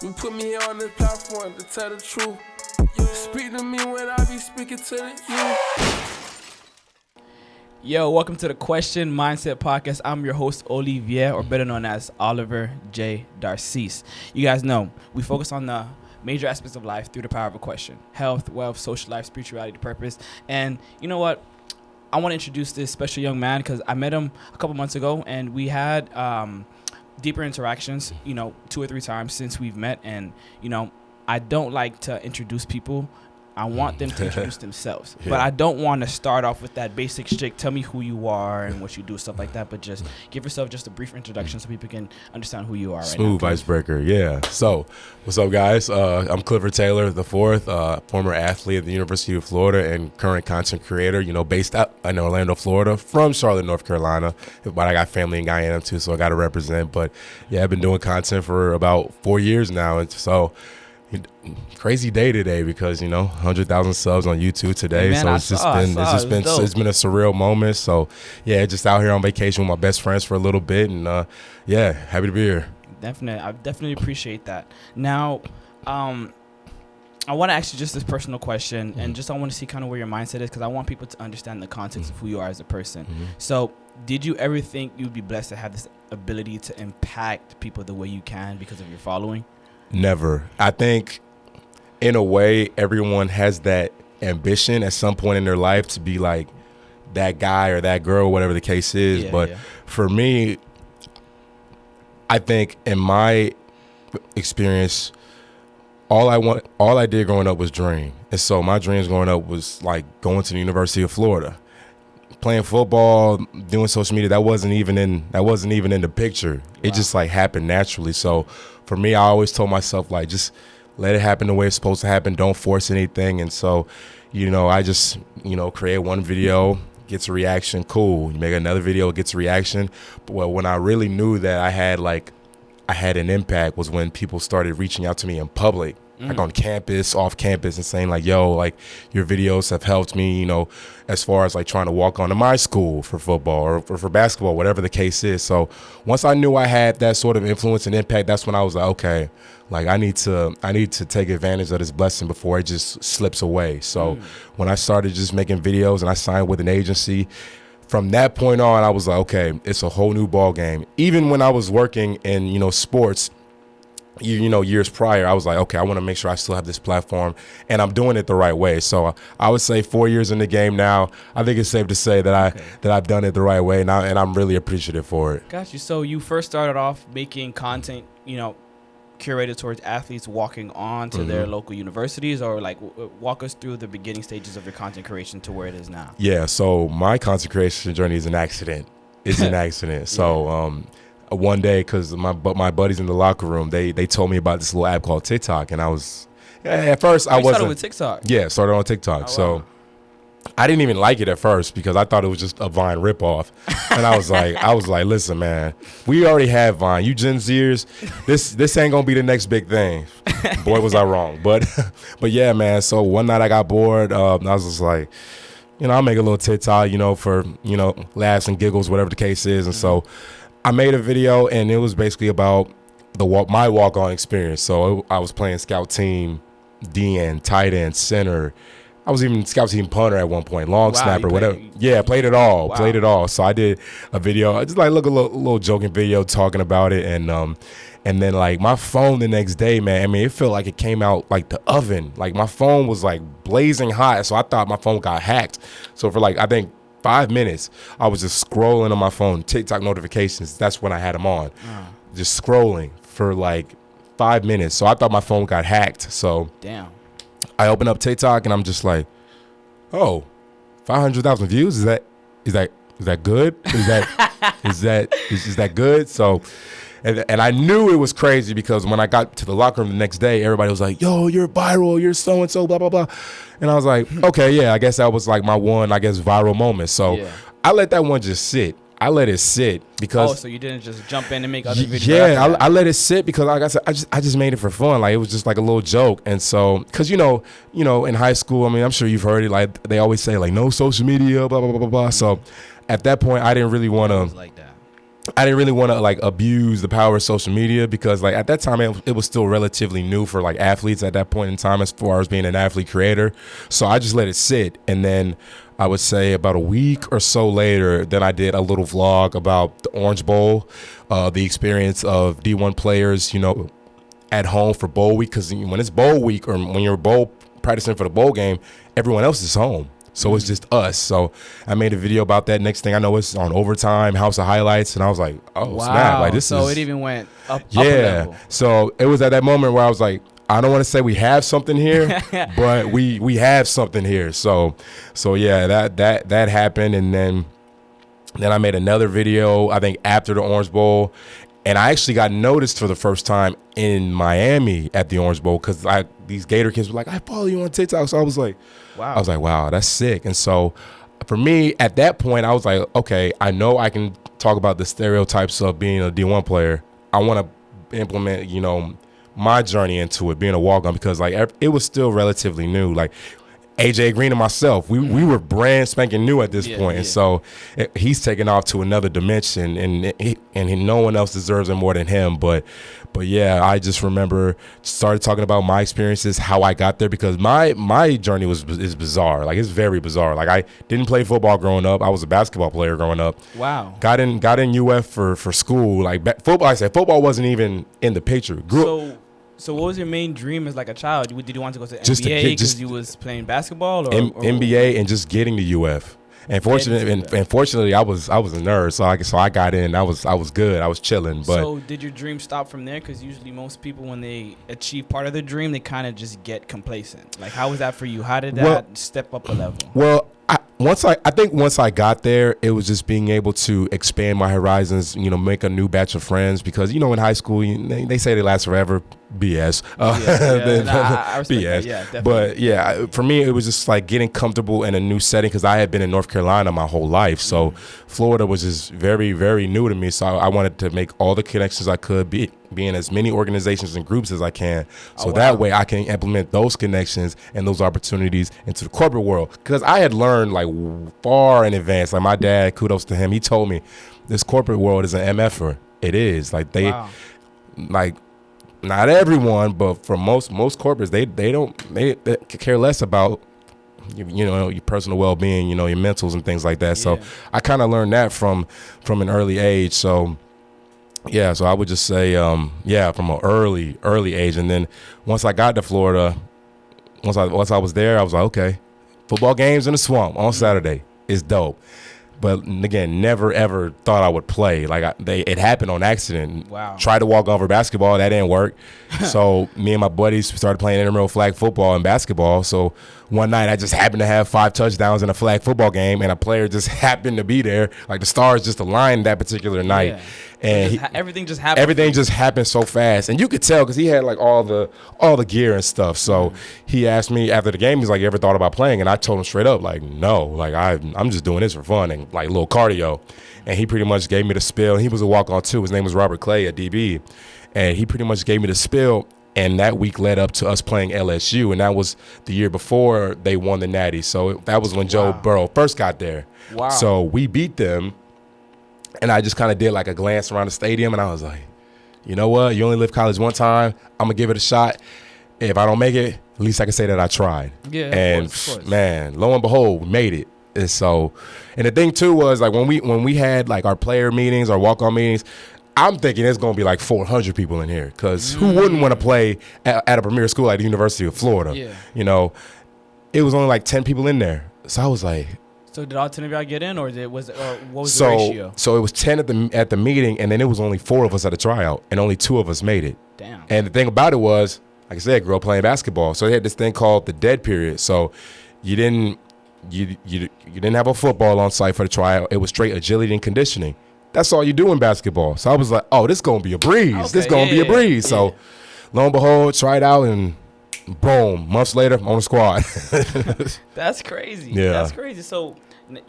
You put me on this platform to tell the truth. Speak to me when I be speaking to the youth. Yo, welcome to the Question Mindset Podcast. I'm your host, Olivier, or better known as Oliver J. Darcis. You guys know we focus on the major aspects of life through the power of a question: health, wealth, social life, spirituality, purpose. And you know what? I want to introduce this special young man because I met him a couple months ago, and we had deeper interactions, 2 or 3 times since we've met. And, I don't like to introduce people. I want them to introduce themselves. Yeah. But I don't want to start off with that basic shtick, tell me who you are and what you do, stuff like that. But just give yourself just a brief introduction so people can understand who you are. Smooth icebreaker, yeah. So, what's up, guys? I'm Clifford Taylor IV, former athlete at the University of Florida and current content creator, based out in Orlando, Florida, from Charlotte, North Carolina. But I got family in Guyana, too, so I got to represent. But, yeah, I've been doing content for about 4 years now. And so, crazy day today because 100,000 subs on YouTube today. Man, so it's been a surreal moment. So yeah, just out here on vacation with my best friends for a little bit, and yeah, happy to be here. I definitely appreciate that. Now, I want to ask you just this personal question, and just I want to see kind of where your mindset is because I want people to understand the context of who you are as a person. So, did you ever think you'd be blessed to have this ability to impact people the way you can because of your following? Never. I think in a way everyone has that ambition at some point in their life to be like that guy or that girl, whatever the case is. But for me, I think in my experience, all I did growing up was dream. And so my dreams growing up was like going to the University of Florida, playing football, doing social media. That wasn't even in the picture. It just like happened naturally. So for me, I always told myself, like, just let it happen the way it's supposed to happen. Don't force anything. And so, I just, create one video, gets a reaction, cool. You make another video, it gets a reaction. But when I really knew that I had an impact was when people started reaching out to me in public, like on campus, off campus, and saying like, yo, like your videos have helped me, as far as like trying to walk onto my school for football or for basketball, whatever the case is. So once I knew I had that sort of influence and impact, that's when I was like, okay, like I need to take advantage of this blessing before it just slips away. So when I started just making videos and I signed with an agency, from that point on, I was like, okay, it's a whole new ball game. Even when I was working in, sports, years prior, I was like, okay, I want to make sure I still have this platform and I'm doing it the right way. So I would say 4 years in the game now, I think it's safe to say that I've done it the right way, and I'm really appreciative for it. Got you. So you first started off making content, curated towards athletes walking on to their local universities, or like walk us through the beginning stages of your content creation to where it is now. Yeah. So my content creation journey is an accident. So, one day, because my buddies in the locker room, they told me about this little app called TikTok, and I was at first I wasn't. Started with TikTok. Yeah, started on TikTok. Oh, so wow. I didn't even like it at first because I thought it was just a Vine ripoff, and I was like, listen, man, we already have Vine. You Gen Zers, this ain't gonna be the next big thing. Boy, was I wrong. But yeah, man. So one night I got bored. I was just like, I'll make a little TikTok, for laughs and giggles, whatever the case is, and so I made a video, and it was basically about my walk-on experience. So I was playing scout team, DN, tight end, center. I was even scout team punter at one point, long snapper, whatever. Yeah, played it all. Wow. Played it all. So I did a video, just like a little joking video talking about it, and then like my phone the next day, man. I mean, it felt like it came out like the oven. Like my phone was like blazing hot, so I thought my phone got hacked. So for like I think 5 minutes, I was just scrolling on my phone, TikTok notifications. That's when I had them on, just scrolling for like 5 minutes. So I thought my phone got hacked. So damn. I open up TikTok and I'm just like, oh, 500,000 views. Is that good? Is that good? So, and I knew it was crazy because when I got to the locker room the next day, everybody was like, yo, you're viral, you're so and so, blah blah blah. And I was like, okay, yeah, I guess that was like my one, viral moment. So I let that one just sit. I let it sit because. So you didn't just jump in and make other videos? Yeah, I let it sit because, like I said, I just made it for fun. Like it was just like a little joke, and so because in high school, I mean, I'm sure you've heard it. Like they always say, like no social media, blah blah blah blah blah. So at that point, I didn't really want to. Like that. I didn't really want to like abuse the power of social media because like at that time it was still relatively new for like athletes at that point in time as far as being an athlete creator. So I just let it sit. And then I would say about a week or so later, then I did a little vlog about the Orange Bowl, the experience of D1 players, you know, at home for bowl week. Because when it's bowl week or when you're bowl practicing for the bowl game, everyone else is home. So it's just us. So I made a video about that. Next thing I know, it's on Overtime, House of Highlights, and I was like, "Oh wow. snap!" Like this so is. It even went up. Yeah. Up a level. So it was at that moment where I was like, I don't want to say we have something here, but we have something here. So yeah, that happened, and then I made another video. I think after the Orange Bowl. And I actually got noticed for the first time in Miami at the Orange Bowl because these Gator kids were like, I follow you on TikTok. So I was like, wow, that's sick. And so for me at that point, I was like, okay, I know I can talk about the stereotypes of being a D1 player. I want to implement, you know, my journey into it, being a walk-on, because like it was still relatively new. Like AJ Green and myself, we were brand spanking new at this point. And so he's taken off to another dimension, and no one else deserves it more than him. But yeah, I just remember started talking about my experiences, how I got there, because my journey is bizarre. Like it's very bizarre. Like I didn't play football growing up. I was a basketball player growing up. Wow. Got in UF for school. Like football, I said football wasn't even in the picture. So what was your main dream as like a child? Did you want to go to Just to NBA get- because you was playing basketball or NBA and just getting to UF. And fortunately, I was a nerd, so I got in. I was good. I was chilling. But so did your dream stop from there? Because usually most people, when they achieve part of their dream, they kind of just get complacent. Like, how was that for you? How did that step up a level? Well, I think once I got there, it was just being able to expand my horizons, you know, make a new batch of friends, because, you know, in high school, they say they last forever. BS. I respect BS. that. Yeah, definitely. But yeah, for me, it was just like getting comfortable in a new setting, because I had been in North Carolina my whole life. So Florida was just very, very new to me. So I wanted to make all the connections I could, be in as many organizations and groups as I can. So that way I can implement those connections and those opportunities into the corporate world. Because I had learned like far in advance. Like my dad, kudos to him, he told me this corporate world is an MFer. It is. Like like, not everyone, but for most corporates, they care less about you know, your personal well-being, you know, your mentals and things like that. So I kind of learned that from an early age. So yeah, so I would just say from an early age. And then once I got to Florida, once I was there, I was like, okay, football games in the swamp on Saturday is dope. But again, never ever thought I would play. Like it happened on accident. Wow. Tried to walk on for basketball, that didn't work. So me and my buddies started playing intramural flag football and basketball. So one night I just happened to have 5 touchdowns in a flag football game, and a player just happened to be there. Like the stars just aligned that particular night. Yeah. And everything just happened. Everything just happened so fast, and you could tell because he had like all the gear and stuff. So he asked me after the game, he's like, "You ever thought about playing?" And I told him straight up, like, "No, like I'm just doing this for fun and like a little cardio." And he pretty much gave me the spill. He was a walk-on too. His name was Robert Clay at DB, and he pretty much gave me the spill. And that week led up to us playing LSU, and that was the year before they won the Natty. So that was when Joe Burrow first got there. Wow. So we beat them. And I just kind of did like a glance around the stadium, and I was like, you know what? You only live college one time. I'm going to give it a shot. If I don't make it, at least I can say that I tried. Yeah, and of course. Man, lo and behold, we made it. And so, and the thing too was like when we had like our player meetings, our walk-on meetings, I'm thinking there's going to be like 400 people in here, because who wouldn't want to play at a premier school like the University of Florida? Yeah. You know, it was only like 10 people in there. So I was like, so did all 10 of y'all get in, or what was the ratio? So it was 10 at the meeting, and then it was only 4 of us at a tryout, and only 2 of us made it. Damn. And the thing about it was, like I said, I grew up playing basketball, so they had this thing called the dead period. So you didn't have a football on site for the tryout. It was straight agility and conditioning. That's all you do in basketball. So I was like, oh, this is gonna be a breeze. Okay, This is gonna be a breeze. So lo and behold, tried out, and boom, months later, I'm on the squad. That's crazy. Yeah. That's crazy. So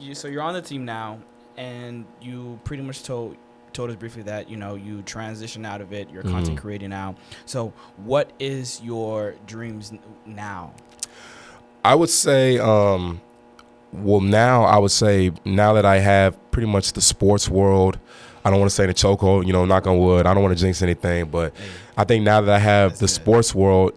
you're on the team now, and you pretty much told us briefly that, you know, you transition out of it. You're content creating now. So what is your dreams now? I would say, now that I have pretty much the sports world I don't want to say in a chokehold, you know, knock on wood. I don't want to jinx anything, but I think now that I have the sports world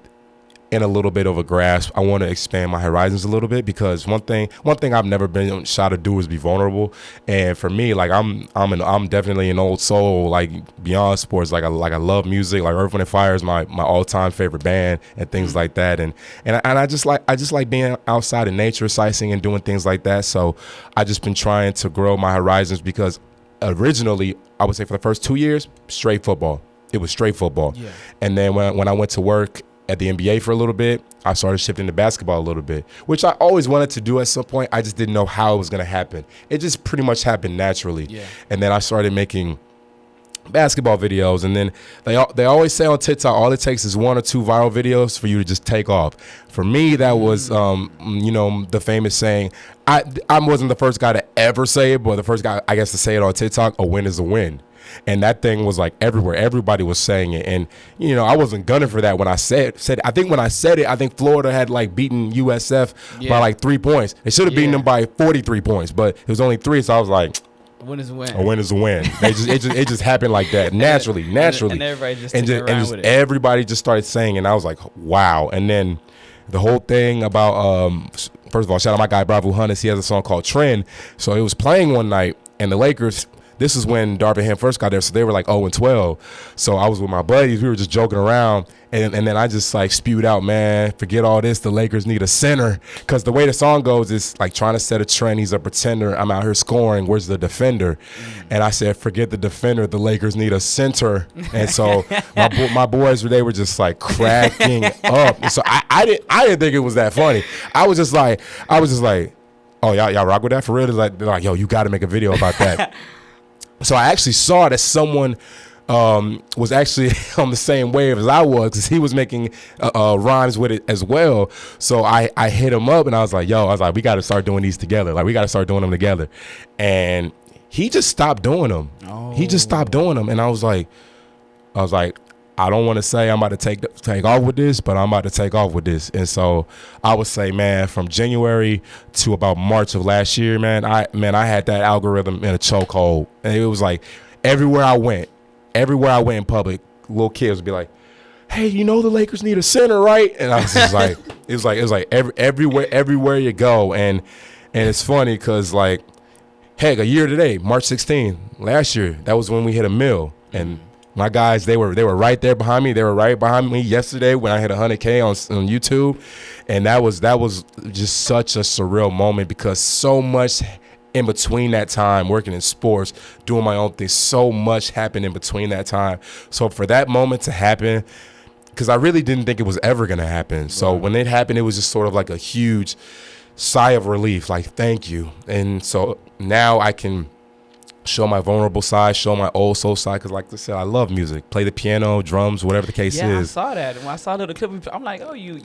in a little bit of a grasp, I want to expand my horizons a little bit, because one thing I've never been shy to do is be vulnerable. And for me, like I'm definitely an old soul, like beyond sports. Like I love music. Like Earth, Wind & Fire is my all-time favorite band and things like that. And I just like being outside in nature, sightseeing and doing things like that. So I just been trying to grow my horizons, because originally I would say for the first 2 years, straight football. It was straight football. Yeah. And then when I went to work at the NBA for a little bit, I started shifting to basketball a little bit, which I always wanted to do at some point. I just didn't know how it was going to happen. It just pretty much happened naturally. Yeah. And then I started making basketball videos, and then they always say on TikTok, all it takes is 1 or 2 viral videos for you to just take off. For me, that was you know, the famous saying. I wasn't the first guy to ever say it, but the first guy, I guess, to say it on TikTok: a win is a win. And that thing was like everywhere. Everybody was saying it. And, you know, I wasn't gunning for that when I said it. I think when I said it, I think Florida had like beaten USF by like 3 points. They should have beaten them by 43 points, but it was only 3. So I was like, a win is a win. A win is a win. It just happened like that naturally. And everybody just with it. Everybody just started saying it. And I was like, wow. And then the whole thing about, first of all, shout out my guy, Bravo Hunnis. He has a song called Trend. So it was playing one night, and the Lakers, this is when Darvin Ham first got there, so they were like 0-12. So I was with my buddies. We were just joking around, and then I just like spewed out, man, forget all this. The Lakers need a center, because the way the song goes is like trying to set a trend. He's a pretender. I'm out here scoring. Where's the defender? And I said, forget the defender. The Lakers need a center. And so my boys, they were just like cracking up. And so I didn't think it was that funny. I was just like, oh, y'all rock with that for real? They're like, yo, you got to make a video about that. So I actually saw that someone was actually on the same wave as I was, because he was making rhymes with it as well. So I hit him up, and I was like, we got to start doing these together. Like, we got to start doing them together. And he just stopped doing them. Oh. He just stopped doing them. And I was like, I don't want to say I'm about to take off with this, but I'm about to take off with this. And so I would say, man, from January to about March of last year, man, I had that algorithm in a chokehold. And it was like everywhere I went in public, little kids would be like, hey, you know the Lakers need a center, right? And I was just like, it was like everywhere you go. And it's funny because, like, heck, a year today, March 16th, last year, that was when we hit 1 million. And my guys, they were right there behind me. They were right behind me yesterday when I hit 100K on YouTube. And that was just such a surreal moment, because so much in between that time, working in sports, doing my own thing, so much happened in between that time. So for that moment to happen, because I really didn't think it was ever going to happen. So when it happened, it was just sort of like a huge sigh of relief, like, thank you. And so now I can show my vulnerable side, show my old soul side, because like I said, I love music. Play the piano, drums, whatever the case is. Yeah, I saw that. When I saw the clip, I'm like, oh, you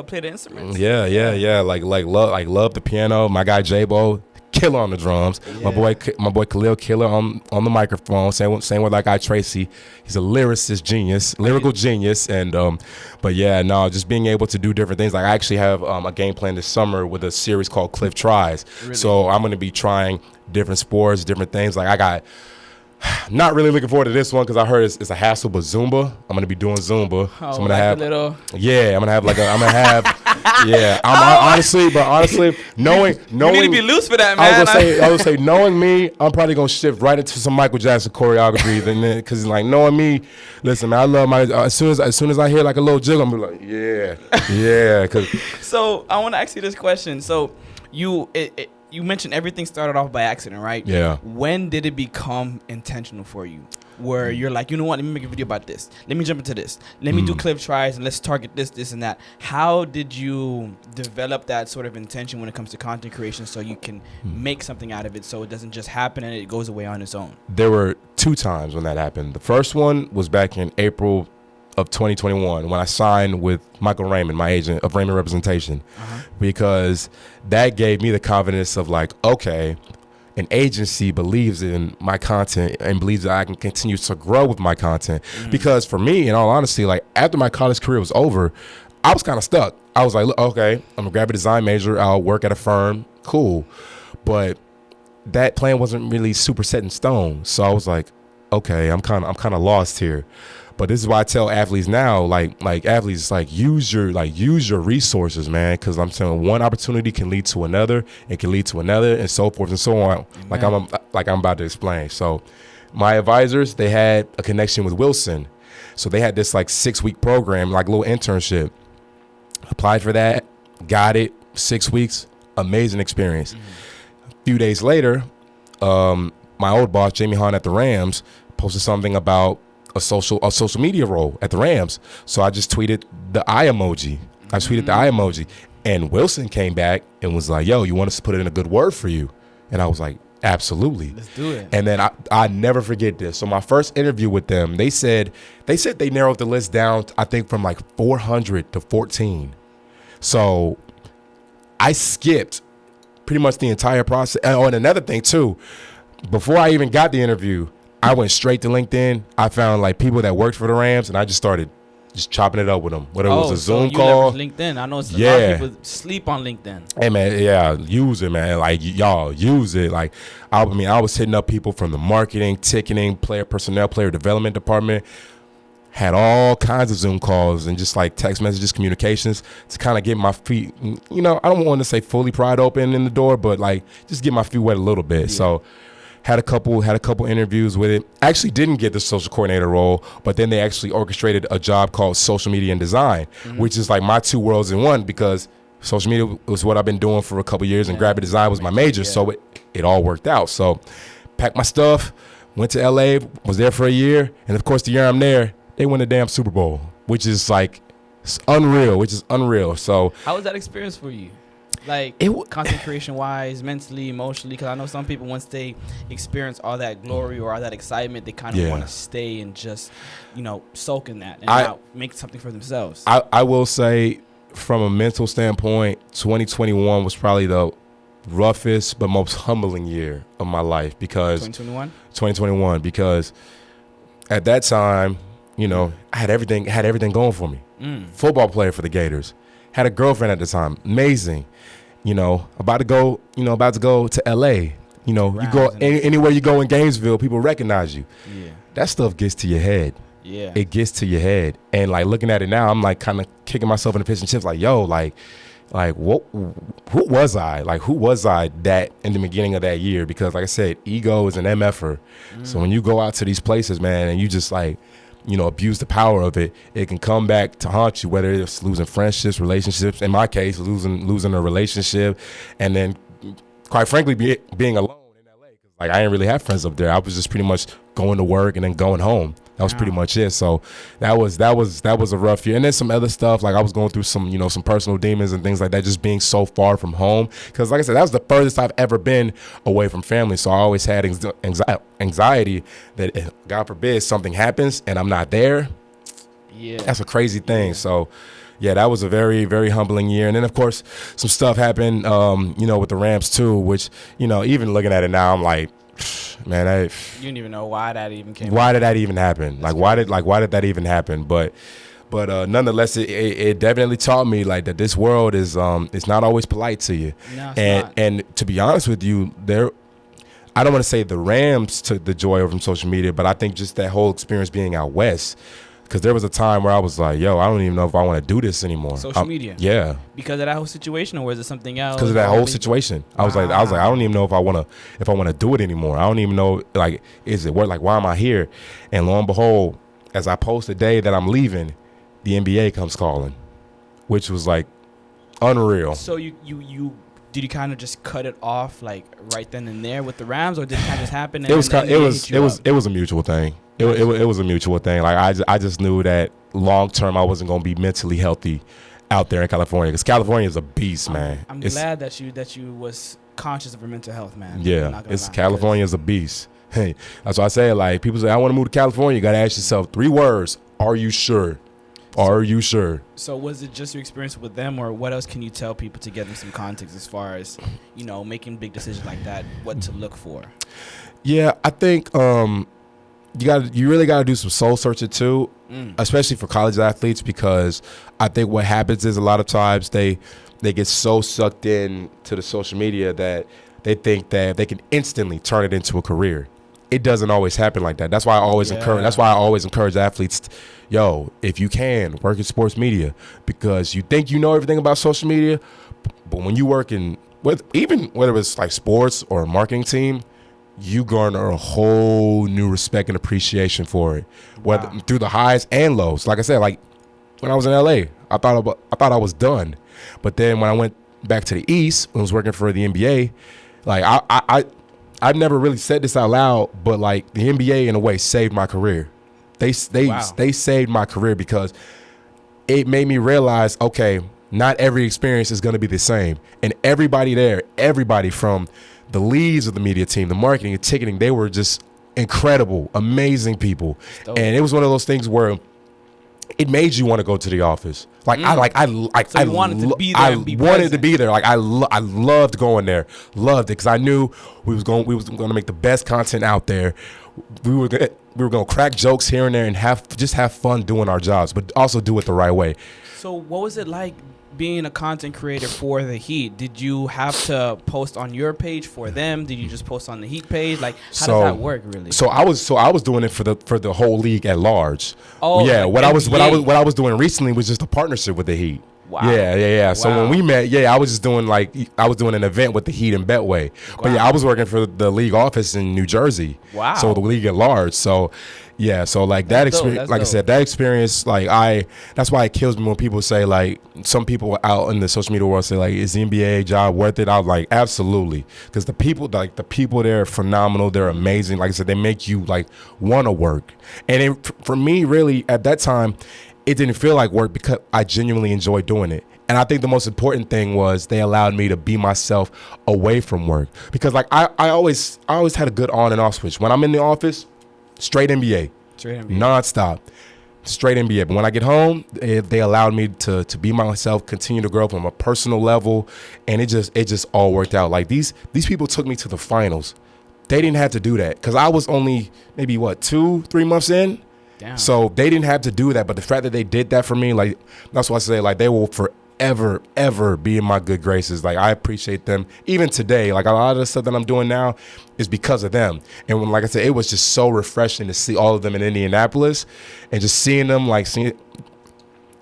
play the instruments? Yeah. Like love the piano. My guy J-Bo, killer on the drums. Yeah. My boy Khalil, killer on the microphone. Same with my guy Tracy. He's a lyricist genius, lyrical genius. And but yeah, no, just being able to do different things. Like, I actually have a game plan this summer with a series called Cliff Tries. Really? So I'm going to be trying different sports, different things. Like, I got not really looking forward to this one because I heard it's a hassle, but Zumba. I'm gonna be doing Zumba. Oh, so I'm gonna have honestly, knowing you need to be loose for that, man. I was gonna say, knowing me, I'm probably gonna shift right into some Michael Jackson choreography, and then because like knowing me, listen, man, I love my as soon as I hear like a little jiggle, I'm gonna be like, yeah. Cause so I want to ask you this question. So you mentioned everything started off by accident, right? Yeah. When did it become intentional for you? Where you're like, you know what? Let me make a video about this. Let me jump into this. Let me do Cliff Tries and let's target this, and that. How did you develop that sort of intention when it comes to content creation so you can make something out of it so it doesn't just happen and it goes away on its own? There were 2 times when that happened. The first one was back in April of 2021 when I signed with Michael Raymond, my agent of Raymond Representation, because that gave me the confidence of like, okay, an agency believes in my content and believes that I can continue to grow with my content. Because for me, in all honesty, like after my college career was over, I was kind of stuck. I was like, look, okay, I'm a graphic design major. I'll work at a firm. Cool. But that plan wasn't really super set in stone. So I was like, okay, I'm kind of lost here. But this is why I tell athletes now, like athletes, like use your resources, man, because I'm saying one opportunity can lead to another, and can lead to another, and so forth and so on. Amen. Like I'm about to explain. So my advisors, they had a connection with Wilson, so they had this like 6-week program, like little internship. Applied for that, got it, 6 weeks, amazing experience. A few days later, my old boss, Jamie Hahn at the Rams, posted something about a social media role at the Rams. So I just tweeted the eye emoji. And Wilson came back and was like, yo, you want us to put in a good word for you? And I was like, absolutely. Let's do it. And then I never forget this. So my first interview with them, they said they narrowed the list down, I think, from like 400 to 14. So I skipped pretty much the entire process. And another thing too, before I even got the interview, I went straight to LinkedIn. I found like people that worked for the Rams, and I just started chopping it up with them. Whether it was a Zoom call. LinkedIn. I know a lot of people sleep on LinkedIn. Hey man, yeah, use it, man. Like y'all use it. Like I was hitting up people from the marketing, ticketing, player personnel, player development department. Had all kinds of Zoom calls and just like text messages, communications to kind of get my feet, I don't want to say fully pried open in the door, but like just get my feet wet a little bit. Yeah. So had a couple interviews with it. Actually didn't get the social coordinator role, but then they actually orchestrated a job called social media and design, which is like my two worlds in one, because social media was what I've been doing for a couple years and graphic design was my major. So it all worked out. So packed my stuff, went to LA, was there for a year. And of course the year I'm there, they won the damn Super Bowl, which is like unreal. So how was that experience for you? Like concentration wise, mentally, emotionally, because I know some people, once they experience all that glory or all that excitement, they kind of want to stay and just, soak in that and not make something for themselves. I will say, from a mental standpoint, 2021 was probably the roughest but most humbling year of my life, because 2021, because at that time, I had everything going for me. Football player for the Gators, had a girlfriend at the time, amazing. About to go to LA. You go anywhere you go in Gainesville, people recognize you. Yeah. That stuff gets to your head. Yeah. It gets to your head. And like looking at it now, I'm like kind of kicking myself in the piss and chips, like, yo, like what, who was I? Like, who was I that in the beginning of that year? Because like I said, ego is an MFer. So when you go out to these places, man, and you just like, abuse the power of it, it can come back to haunt you, whether it's losing friendships, relationships, in my case, losing a relationship, and then quite frankly, being alone in LA. Cause like I didn't really have friends up there. I was just pretty much going to work and then going home. That was pretty much it. So that was a rough year. And then some other stuff, like I was going through some, some personal demons and things like that, just being so far from home. Because like I said, that was the furthest I've ever been away from family. So I always had anxiety that, God forbid, something happens and I'm not there. Yeah, that's a crazy thing. Yeah. So yeah, that was a very, very humbling year. And then of course, some stuff happened, with the Rams too, which, even looking at it now, I'm like, man, you didn't even know why that even came. Why did that even happen? Why did that even happen? But nonetheless, it definitely taught me like that this world is it's not always polite to you. No, it's not. And to be honest with you, I don't want to say the Rams took the joy over from social media, but I think just that whole experience being out west. Because there was a time where I was like, yo, I don't even know if I want to do this anymore. Social media. Yeah. Because of that whole situation, or was it something else? Because of that whole situation. I was like, I don't even know if I want to do it anymore. I don't even know, like, is it worth, like, why am I here? And lo and behold, as I post the day that I'm leaving, the NBA comes calling, which was like unreal. So did you kind of just cut it off like right then and there with the Rams, or did it kind of just happen? It was a mutual thing. It was a mutual thing. Like I just knew that long term I wasn't gonna be mentally healthy out there in California, because California is a beast, man. I'm glad that you was conscious of your mental health, man. Yeah, California is a beast. Hey, that's why I say, like, people say I want to move to California. You gotta ask yourself 3 words: Are you sure? Are you sure? So was it just your experience with them, or what else can you tell people to get them some context as far as, making big decisions like that, what to look for? Yeah, I think you really got to do some soul searching too, especially for college athletes, because I think what happens is a lot of times they get so sucked in to the social media that they think that they can instantly turn it into a career. It doesn't always happen like that. That's why I always encourage athletes, yo, if you can, work in sports media, because you think you know everything about social media, but when you work in, even whether it's like sports or a marketing team, you garner a whole new respect and appreciation for it, whether through the highs and lows. Like I said, like when I was in LA, I thought I was done, but then when I went back to the East, when I was working for the NBA, like I've never really said this out loud, but like the NBA in a way saved my career. They saved my career because it made me realize, okay, not every experience is going to be the same. And everybody there, everybody from the leads of the media team, the marketing and ticketing, they were just incredible, amazing people. And it was one of those things where it made you want to go to the office. Like I wanted to be there. Wanted to be there. Like I loved going there. Loved it because I knew we was going to make the best content out there. We were going to crack jokes here and there and have fun doing our jobs, but also do it the right way. So what was it like being a content creator for the Heat? Did you have to post on your page for them? Did you just post on the Heat page? Like, how does that work really? So I was doing it for the whole league at large. Oh, yeah. Like what I was doing recently was just a partnership with the Heat. Wow. Yeah. Wow. So when we met, I was just doing an event with the Heat in Betway. Wow. But I was working for the league office in New Jersey. Wow. So the league at large. So yeah, so like that experience, like I said, that experience, like that's why it kills me when people say, like, some people out in the social media world say, like, is the NBA job worth it? I was like, absolutely, because the people there are phenomenal. They're amazing. Like I said, they make you like want to work. And for me, really, at that time, it didn't feel like work because I genuinely enjoyed doing it. And I think the most important thing was they allowed me to be myself away from work, because like I always had a good on and off switch. When I'm in the office, straight NBA, nonstop, straight NBA. But when I get home, they allowed me to be myself, continue to grow up on a personal level, and it just all worked out. Like these people took me to the finals. They didn't have to do that because I was only maybe 2-3 months in. Damn. So they didn't have to do that. But the fact that they did that for me, like, that's why I say, like, they will forever be in my good graces. Like, I appreciate them even today. Like, a lot of the stuff that I'm doing now is because of them. And when, like I said, it was just so refreshing to see all of them in Indianapolis and just seeing them, like, seeing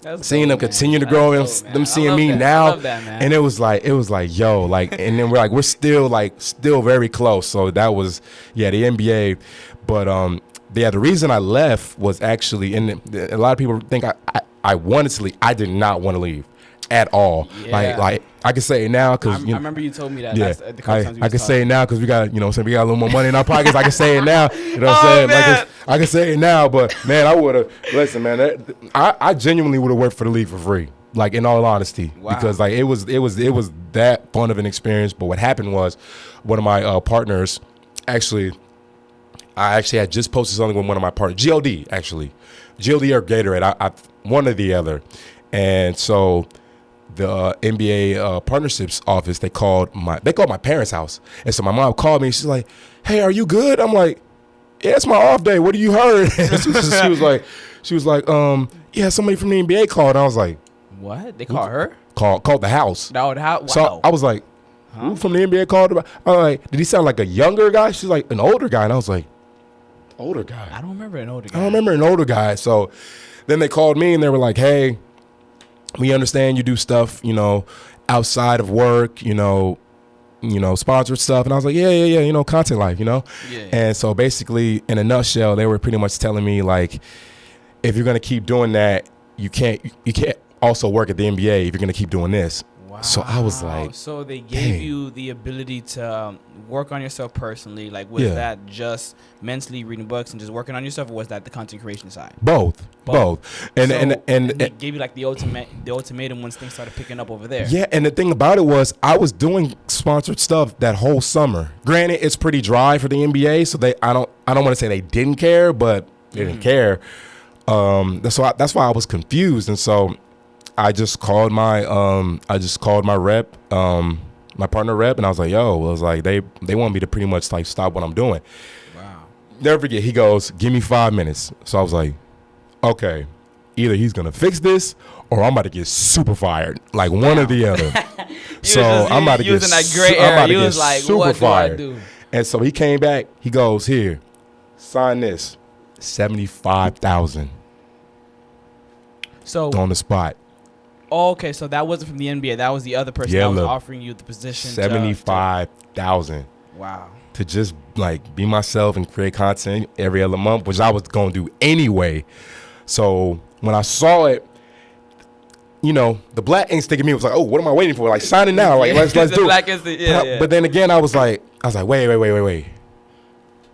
them continue to grow and them seeing me now. And it was like, yo, like, and then we're still very close. So that was, the NBA. But, the reason I left was actually, and a lot of people think I wanted to leave. I did not want to leave at all. Yeah. Like I can say it now because I remember you told me that. Yeah, I can say it now because we got, we got a little more money in our pockets. I can say it now. You know what I'm saying? Like I can say it now, but man, I would have. Listen, man, I genuinely would have worked for the league for free. Like, in all honesty, because like it was that fun of an experience. But what happened was, one of my partners I actually had just posted something with one of my partners, GOD or Gatorade, I one or the other. And so the NBA partnerships office, they called my parents' house. And so my mom called me. She's like, "Hey, are you good?" I'm like, "Yeah, it's my off day. What do you heard?" she was like, "Yeah, somebody from the NBA called." And I was like, "What? They called her?" Called the house. No, the house. Wow. So I was like, "Who from the NBA called?" I'm like, "Did he sound like a younger guy?" She's like, "An older guy." And I was like, "Older guy? I don't remember an older guy." I don't remember an older guy. So then they called me and they were like, "Hey, we understand you do stuff, outside of work, sponsored stuff." And I was like, yeah, content life, Yeah. And so basically, in a nutshell, they were pretty much telling me, like, if you're gonna keep doing that, you can't also work at the NBA if you're gonna keep doing this. Wow. So I was like, so they gave you the ability to work on yourself personally. Like, was that just mentally reading books and just working on yourself, or was that the content creation side? Both. And they gave you like the ultimatum once things started picking up over there. Yeah, and the thing about it was, I was doing sponsored stuff that whole summer. Granted, it's pretty dry for the NBA, so I don't want to say they didn't care, but they didn't care. That's why I was confused, and so I just called my rep, my partner rep, and I was like, "Yo," I was like, they want me to pretty much like stop what I'm doing. Wow. Never forget, he goes, "Give me 5 minutes." So I was like, "Okay, either he's gonna fix this or I'm about to get super fired, like one or the other. So I'm about to get super fired. And so he came back. He goes, here, sign this, $75,000. So on the spot. Oh, okay, so that wasn't from the NBA. That was the other person that was offering you the position. $75,000. Wow. To just like be myself and create content every other month, which I was gonna do anyway. So when I saw it, you know, the black instinct in me was like, oh, what am I waiting for? Like, sign it now. Like, let's do it. But then again, I was like, wait.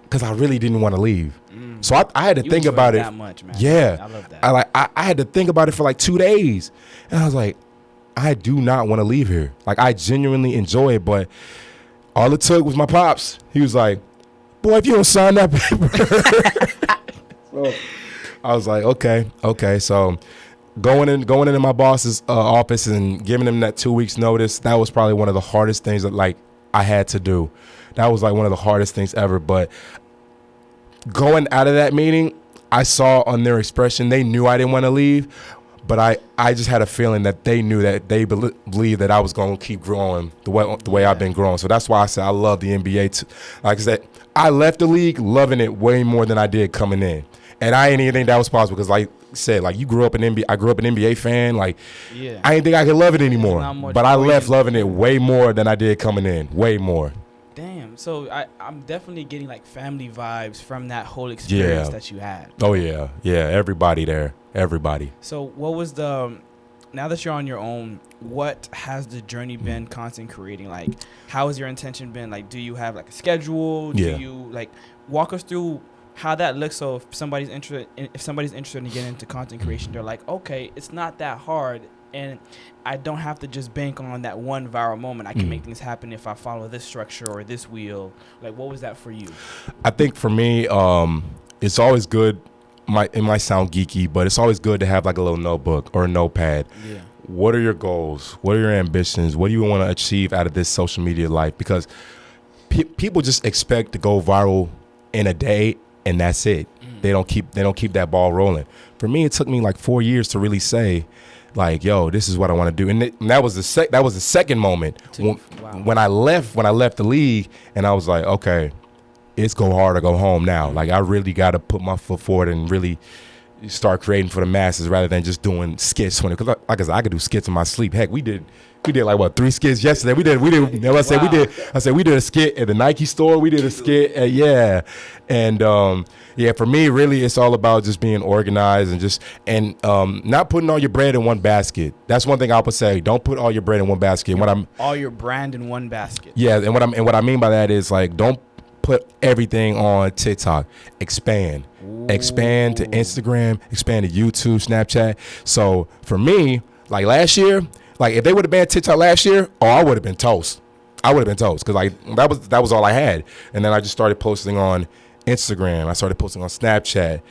Because I really didn't want to leave. So I had to think about it. That much, man. Yeah. I love that. I had to think about it for like 2 days. And I was like, I do not want to leave here. Like, I genuinely enjoy it. But all it took was my pops. He was like, boy, if you don't sign that paper. So I was like, okay. So going into my boss's office and giving him that 2 weeks notice, that was probably one of the hardest things that like I had to do. That was like one of the hardest things ever. But going out of that meeting, I saw on their expression, they knew I didn't want to leave, but I just had a feeling that they knew that they believed that I was going to keep growing the way I've been growing. So that's why I said I love the NBA. Like I said, I left the league loving it way more than I did coming in. And I didn't even think that was possible because, like I said, like I grew up an NBA fan. Like, I didn't think I could love it anymore. But I left loving it way more than I did coming in. Way more. Damn. So I'm definitely getting like family vibes from that whole experience that you had. Oh, yeah. Yeah. Everybody there. Everybody. So what was now that you're on your own, what has the journey been content creating? Like, how has your intention been? Like, do you have like a schedule? Do you like walk us through how that looks? So if somebody's interested in getting into content creation, they're like, okay, it's not that hard. And I don't have to just bank on that one viral moment. I can make things happen if I follow this structure or this wheel. Like, what was that for you? I think for me, it's always good. It might sound geeky, but it's always good to have like a little notebook or a notepad. Yeah. What are your goals? What are your ambitions? What do you want to achieve out of this social media life? Because people just expect to go viral in a day and that's it. They don't keep that ball rolling. For me, it took me like 4 years to really say, like, yo, this is what I want to do. And that was the second moment when I left the league, and I was like, okay, it's go hard or go home now. Like, I really got to put my foot forward and really start creating for the masses rather than just doing skits. Because like I said, I could do skits in my sleep. Heck, we did like what 3 skits yesterday. We did. You know, I said we did a skit at the Nike store. We did a skit and for me, really, it's all about just being organized and not putting all your bread in one basket. That's one thing I would say. Don't put all your bread in one basket. All your brand in one basket. Yeah, and what I mean by that is like don't put everything on TikTok. Expand to Instagram, expand to YouTube, Snapchat. So for me, like last year, like if they would have banned TikTok last year, I would have been toast. Because like that was all I had. And then I just started posting on Instagram. I started posting on Snapchat,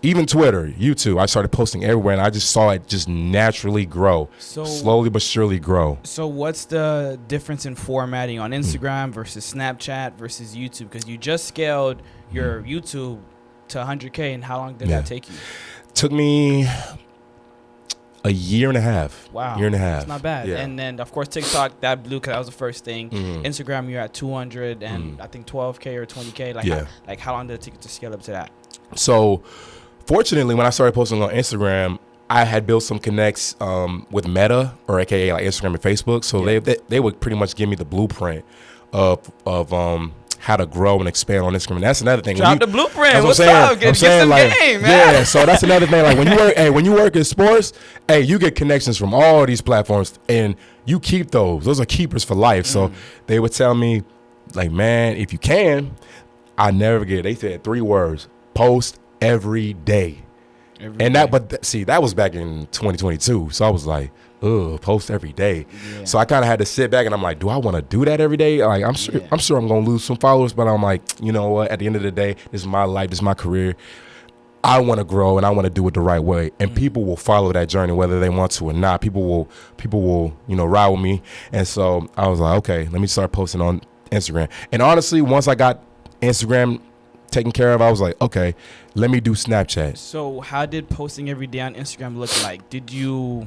even Twitter, YouTube. I started posting everywhere, and I just saw it just naturally grow, slowly but surely grow. So what's the difference in formatting on Instagram versus Snapchat versus YouTube? Because you just scaled your YouTube to 100K, and how long did that take you? Took me a year and a half. Wow. Year and a half. It's not bad. Yeah. And then, of course, TikTok, that blew because that was the first thing. Instagram, you're at 200 and I think 12K or 20K. How long did it take you to scale up to that? So, fortunately, when I started posting on Instagram, I had built some connects with Meta, or AKA like Instagram and Facebook. So they would pretty much give me the blueprint of how to grow and expand on Instagram. And that's another thing. Drop the blueprint. What's up? Get some game, man. Yeah, so that's another thing. Like when you work in sports, you get connections from all these platforms, and you keep those. Those are keepers for life. So they would tell me, like, man, if you can, I never forget. They said 3 words: post every day. That was back in 2022. So I was like, post every day. Yeah. So I kind of had to sit back and I'm like, do I want to do that every day? Like, I'm sure I'm going to lose some followers, but I'm like, you know what? At the end of the day, this is my life. This is my career. I want to grow and I want to do it the right way. And people will follow that journey, whether they want to or not. People will, ride with me. And so I was like, okay, let me start posting on Instagram. And honestly, once I got Instagram taken care of, I was like, okay, let me do Snapchat. So how did posting every day on Instagram look like? Did you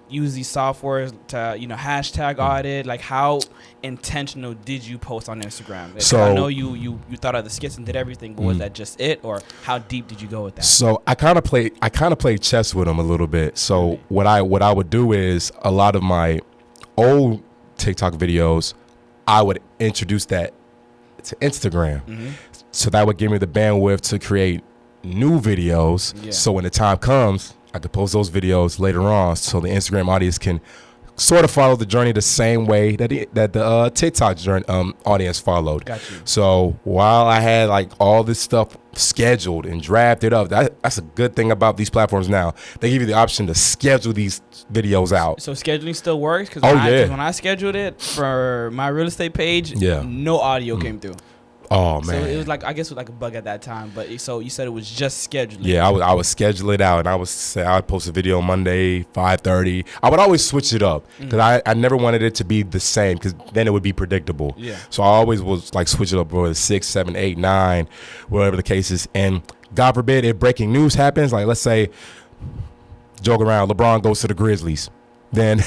use these softwares to, hashtag audit? Like, how intentional did you post on Instagram? Like, So I know you thought of the skits and did everything, but was that just it, or how deep did you go with that? So I kind of played chess with them a little bit. So what I would do is a lot of my old TikTok videos, I would introduce that to Instagram. So that would give me the bandwidth to create new videos. Yeah. So when the time comes, I could post those videos later on, so the Instagram audience can sort of follow the journey the same way that the TikTok journey, audience followed. Got you. So while I had like all this stuff scheduled and drafted up, that's a good thing about these platforms now. They give you the option to schedule these videos out. So scheduling still works? Because when I scheduled it for my real estate page, no audio came through. Oh man! So it was like, I guess, it was like a bug at that time. But so you said it was just scheduling. Yeah, I would schedule it out, and I would post a video Monday 5:30. I would always switch it up because I never wanted it to be the same, because then it would be predictable. Yeah. So I always was like switch it up for 6, 7, 8, 9, whatever the case is. And God forbid if breaking news happens, like let's say, joke around, LeBron goes to the Grizzlies. Then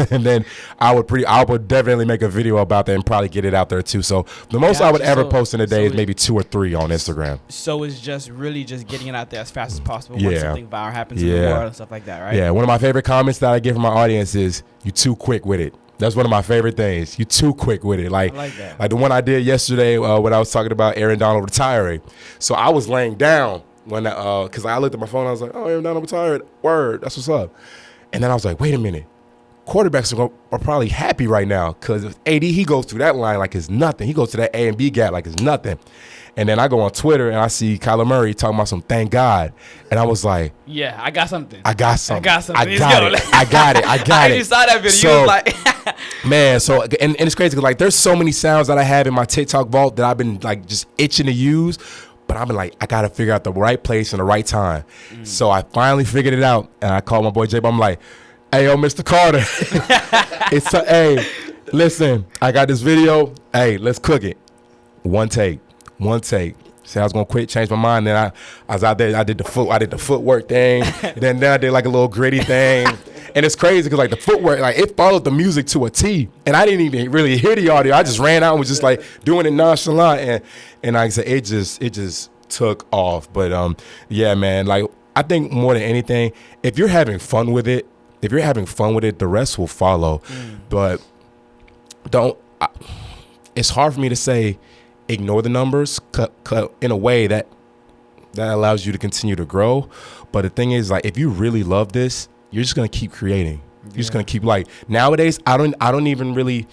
and then I would definitely make a video about that and probably get it out there too. So the most I would ever post in a day is maybe 2 or 3 on Instagram. So it's just really just getting it out there as fast as possible when something viral happens in the world and stuff like that, right? Yeah, one of my favorite comments that I get from my audience is, "You too quick with it." That's one of my favorite things. You too quick with it. Like, I like that. Like the one I did yesterday when I was talking about Aaron Donald retiring. So I was laying down when because I looked at my phone, I was like, "Oh, Aaron Donald retired. Word, that's what's up." And then I was like, wait a minute. Quarterbacks are probably happy right now, because AD, he goes through that line like it's nothing. He goes to that A and B gap like it's nothing. And then I go on Twitter and I see Kyler Murray talking about some thank God. And I was like, yeah, I got something. I got something. I got it. I got it. You saw that video. So, you was like, man, so, and it's crazy because like there's so many sounds that I have in my TikTok vault that I've been like just itching to use. But I've been like, I got to figure out the right place and the right time. So I finally figured it out. And I called my boy J. I'm like, hey, yo, Mr. Carter. Hey, listen, I got this video. Hey, let's cook it. One take. Say I was gonna quit, change my mind. Then I was out there. I did the footwork thing. then I did like a little gritty thing. And it's crazy because like the footwork, like it followed the music to a T. And I didn't even really hear the audio. I just ran out and was just like doing it nonchalant. And like I said, it just took off. But yeah, man. Like I think more than anything, if you're having fun with it, the rest will follow. But it's hard for me to say ignore the numbers in a way that allows you to continue to grow. But the thing is, like, if you really love this, you're just gonna keep creating. You're just gonna keep, like, nowadays I don't even really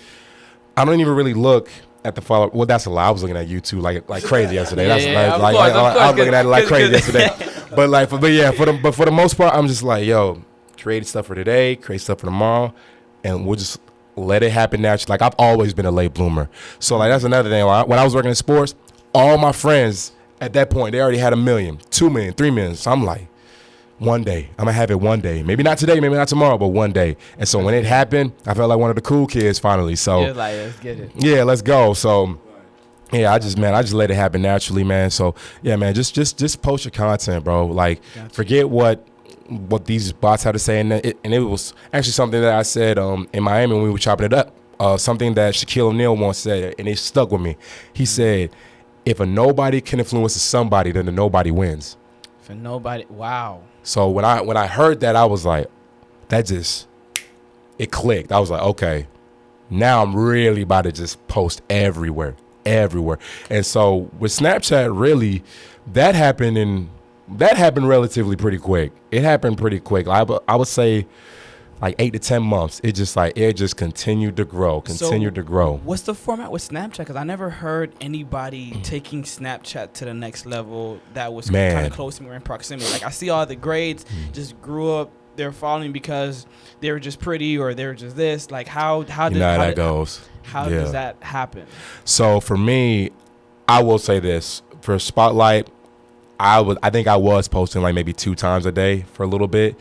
look at the follow. Well, that's a lie. I was looking at YouTube like crazy yesterday. I was looking at it like crazy yesterday. But for the most part, I'm just like, yo, create stuff for today, create stuff for tomorrow, and we'll just let it happen naturally. Like, I've always been a late bloomer. So, like, that's another thing. When I was working in sports, all my friends at that point, they already had 1 million, 2 million, 3 million. So I'm like, one day, I'm going to have it one day. Maybe not today, maybe not tomorrow, but one day. And so when it happened, I felt like one of the cool kids finally. So, you're like, let's get it. Yeah, let's go. So, yeah, I just let it happen naturally, man. So, yeah, man, just post your content, bro. Like, forget what these bots had to say. And it was actually something that I said in Miami when we were chopping it up. Something that Shaquille O'Neal once said, and it stuck with me. He said, if a nobody can influence a somebody, then the nobody wins. For nobody, wow. So when I heard that, I was like, it clicked. I was like, okay, now I'm really about to just post everywhere. And so with Snapchat, really, that happened relatively pretty quick. It happened pretty quick. I would say like 8 to 10 months. It just continued to grow. What's the format with Snapchat? Because I never heard anybody taking Snapchat to the next level that was kind of close to me or in proximity. Like, I see all the grades just grew up. They're following because they were just pretty or they were just this. Like, how does that happen? So for me, I will say this. For Spotlight, I think I was posting like maybe 2 times a day for a little bit.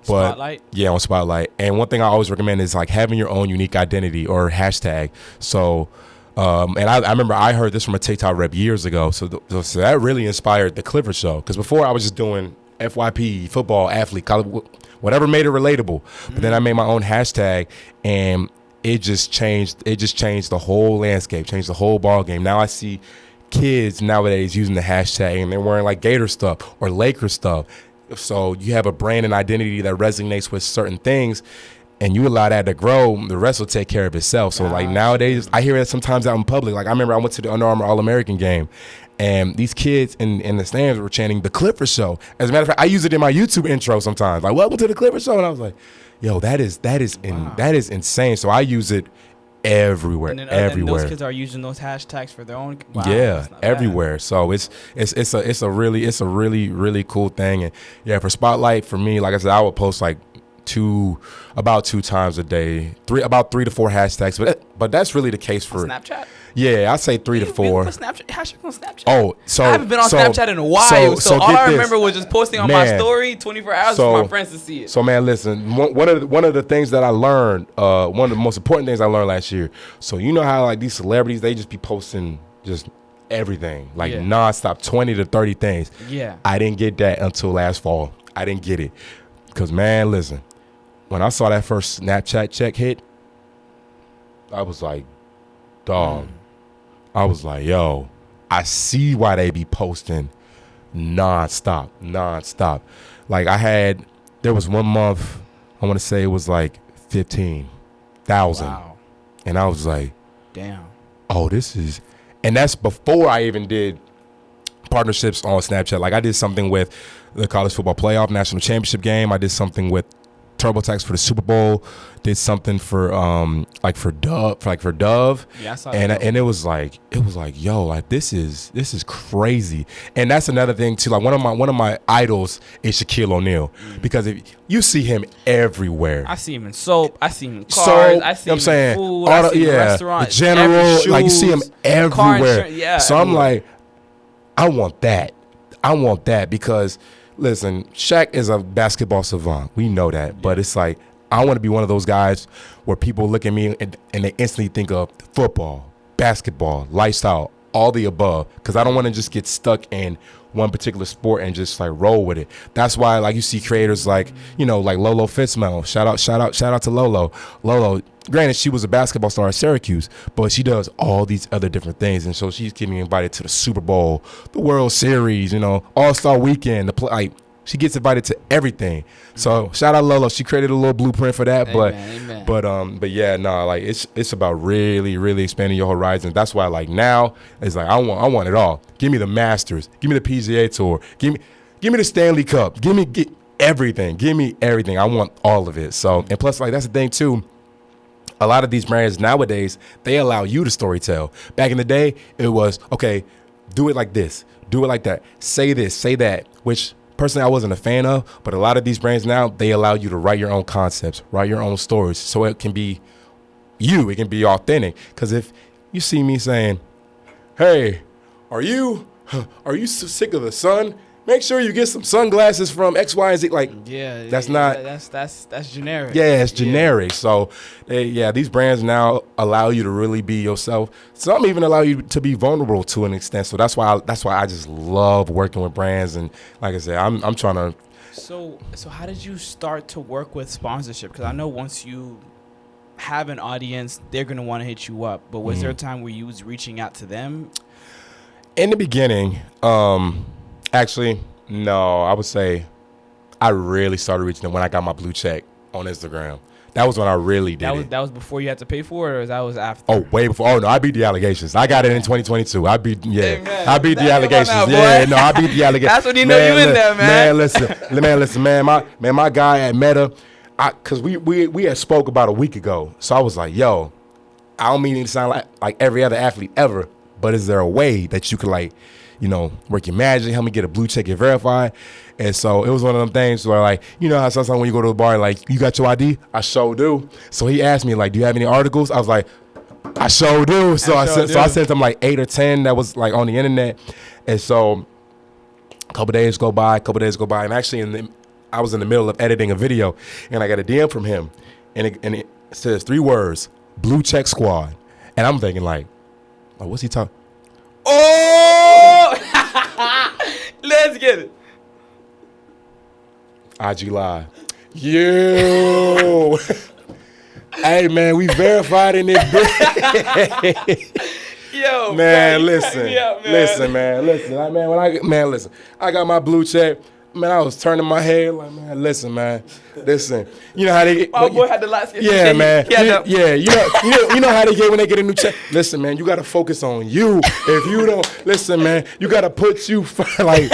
But Spotlight? Yeah, on Spotlight. And one thing I always recommend is like having your own unique identity or hashtag. So And I remember I heard this from a TikTok rep years ago. So that really inspired the Clifford Show. Because before I was just doing FYP, football, athlete, college, whatever made it relatable. But then I made my own hashtag, and it just changed. It just changed the whole landscape, changed the whole ball game. Now I see kids nowadays using the hashtag, and they're wearing like Gator stuff or Laker stuff. So you have a brand and identity that resonates with certain things, and you allow that to grow, the rest will take care of itself. So like nowadays, I hear it sometimes out in public. Like I remember I went to the Under Armour All-American game, and these kids in the stands were chanting the Clifford Show. As a matter of fact, I use it in my YouTube intro sometimes. Like, welcome to the Clifford Show. And I was like, yo, that is insane. So I use it everywhere. And everywhere. And those kids are using those hashtags for their own. Wow, yeah, everywhere. Bad. So it's a really cool thing. And yeah, for Spotlight, for me, like I said, I would post like about two times a day, about 3 to 4 hashtags. But that's really the case for Snapchat. Yeah, I say 3 to 4. Hashtag on Snapchat. Oh, so I haven't been on Snapchat in a while. So all I remember was just posting on my story 24 hours for my friends to see it. So man, listen, one of the things that I learned, one of the most important things I learned last year. So you know how like these celebrities, they just be posting just everything, like nonstop, 20 to 30 things. Yeah. I didn't get that until last fall. I didn't get it. Because man, listen, when I saw that first Snapchat check hit, I was like, dog. I was like, yo, I see why they be posting nonstop. Like there was 1 month, I want to say it was like 15,000. Wow. And I was like, damn. Oh, and that's before I even did partnerships on Snapchat. Like I did something with the college football playoff national championship game. I did something with TurboTax for the Super Bowl. Did something for for Dove. Yeah, I saw and that. And it was like yo, like this is crazy. And that's another thing too. Like one of my idols is Shaquille O'Neal, because if you see him everywhere. I see him in soap. I see him in cars. I see him in food. I see him in restaurants. The general, shoes, like you see him everywhere. So everywhere. I'm like, I want that because. Listen, Shaq is a basketball savant. We know that. Yeah. But it's like, I want to be one of those guys where people look at me and they instantly think of football, basketball, lifestyle, all the above. Because I don't want to just get stuck in one particular sport and just like roll with it. That's why like you see creators like, like Lolo Fitzmel. Shout out to Lolo. Lolo, granted, she was a basketball star at Syracuse, but she does all these other different things. And so she's getting invited to the Super Bowl, the World Series, All-Star Weekend, she gets invited to everything. So shout out Lolo. She created a little blueprint for that. Amen. But yeah, like it's about really, really expanding your horizons. That's why like now it's like I want it all. Give me the Masters. Give me the PGA Tour. Give me the Stanley Cup. Give me everything. Give me everything. I want all of it. So and plus like that's the thing too. A lot of these brands nowadays, they allow you to storytell. Back in the day, it was okay. Do it like this. Do it like that. Say this. Say that. Which personally, I wasn't a fan of, but a lot of these brands now, they allow you to write your own concepts, write your own stories, so it can be you. It can be authentic. Because if you see me saying, hey, are you sick of the sun? Make sure you get some sunglasses from X, Y, and Z. Like, that's generic. Yeah, it's generic. So, these brands now allow you to really be yourself. Some even allow you to be vulnerable to an extent. So that's why I just love working with brands. And like I said, I'm trying to. So how did you start to work with sponsorship? Because I know once you have an audience, they're gonna want to hit you up. But was there a time where you was reaching out to them? In the beginning, actually, no, I would say I really started reaching them when I got my blue check on Instagram. That was when I really did it. That was before you had to pay for it, or that was after? Oh, way before. Oh, no, I beat the allegations. I got it in 2022. I beat the allegations. I beat the allegations. That's when you know you in there, man. Man, my guy at Meta, because we had spoke about a week ago. So I was like, yo, I don't mean to sound like every other athlete ever, but is there a way that you could work your magic, help me get a blue check, get verified? And so it was one of them things where how sometimes when you go to the bar, like, you got your ID? I sure do. So he asked me, like, do you have any articles? I was like, I sure do. So I sent him like 8 or 10 that was like on the internet. And so a couple days go by, and actually I was in the middle of editing a video, and I got a DM from him, and it says 3 words, Blue Check Squad. And I'm thinking like, Like, what's he talking? Oh, let's get it. IG Live. Yo. Hey, man, we verified in this bitch. Yo, Man, you listen. cracked me up, man. Listen, man. Listen. Listen. I got my blue check. Man, I was turning my head like, man, listen, man. Listen. You know how they get. My boy had the last skin. Yeah, man. Yeah, You know how they get when they get a new check. Listen, man, you gotta focus on you. If you don't listen, man, you gotta put you like,